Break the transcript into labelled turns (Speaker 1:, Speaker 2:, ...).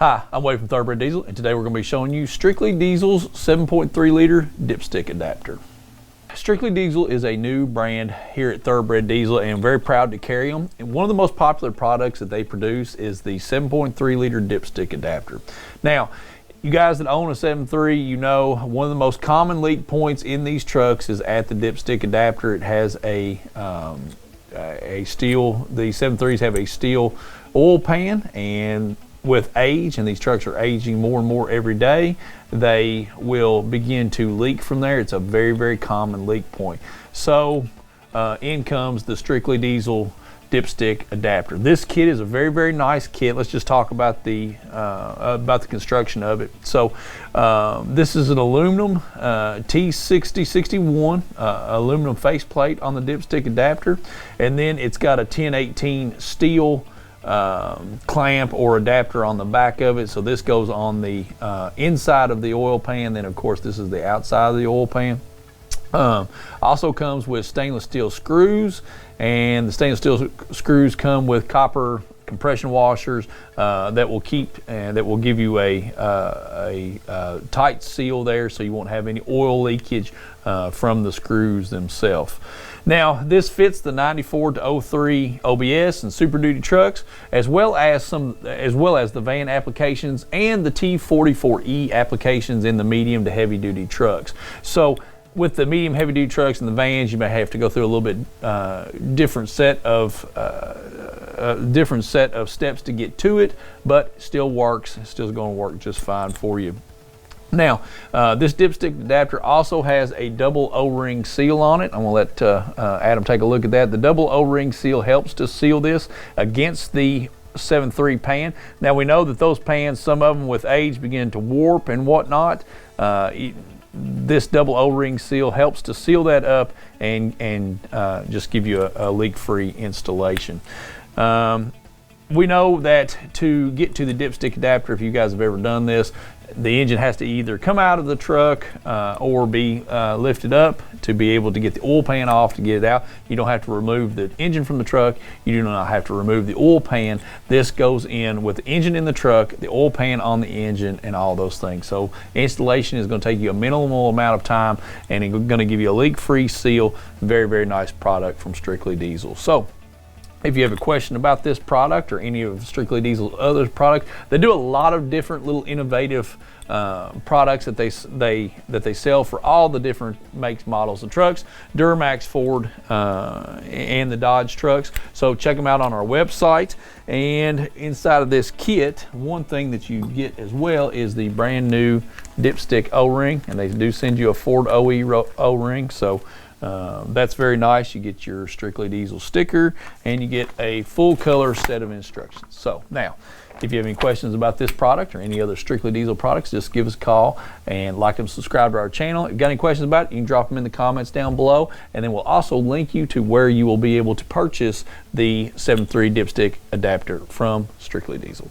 Speaker 1: Hi, I'm Wade from Thoroughbred Diesel, and today we're going to be showing you Strictly Diesel's 7.3 liter dipstick adapter. Strictly Diesel is a new brand here at Thoroughbred Diesel, and I'm very proud to carry them. And one of the most popular products that they produce is the 7.3 liter dipstick adapter. Now, you guys that own a 7.3, you know one of the most common leak points in these trucks is at the dipstick adapter. It has a steel, the 7.3s have a steel oil pan, and with age, and these trucks are aging more and more every day, they will begin to leak from there. It's a very, very common leak point. So in comes the Strictly Diesel dipstick adapter. This kit is a very, very nice kit. Let's just talk about the construction of it. So this is an aluminum T6061 aluminum faceplate on the dipstick adapter, and then it's got a 1018 steel clamp or adapter on the back of it. So this goes on the inside of the oil pan. Then of course this is the outside of the oil pan. Also comes with stainless steel screws, and the stainless steel screws come with copper compression washers that will keep and that will give you a tight seal there, so you won't have any oil leakage from the screws themselves. Now, this fits the 94 to 03 OBS and Super Duty trucks, as well as the van applications and the T44E applications in the medium to heavy duty trucks. So with the medium heavy duty trucks and the vans, you may have to go through a little bit different set of steps to get to it, but still works. It's still going to work just fine for you. Now, this dipstick adapter also has a double O-ring seal on it. I'm going to let Adam take a look at that. The double O-ring seal helps to seal this against the 7.3 pan. Now, we know that those pans, some of them with age, begin to warp and whatnot. This double O-ring seal helps to seal that up and just give you a leak-free installation. We know that to get to the dipstick adapter, if you guys have ever done this, the engine has to either come out of the truck or be lifted up to be able to get the oil pan off to get it out. You don't have to remove the engine from the truck. You do not have to remove the oil pan. This goes in with the engine in the truck, the oil pan on the engine, and all those things. So installation is going to take you a minimal amount of time, and it's going to give you a leak-free seal. Very, very nice product from Strictly Diesel. So if you have a question about this product or any of Strictly Diesel's other products, they do a lot of different little innovative products that they sell for all the different makes, models of trucks, Duramax, Ford, and the Dodge trucks. So check them out on our website. And inside of this kit, one thing that you get as well is the brand new dipstick O-ring, and they do send you a Ford OE O-ring. So that's very nice. You get your Strictly Diesel sticker, and you get a full color set of instructions. So now, if you have any questions about this product or any other Strictly Diesel products, just give us a call and like and subscribe to our channel. If you've got any questions about it, you can drop them in the comments down below, and then we'll also link you to where you will be able to purchase the 7.3 dipstick adapter from Strictly Diesel.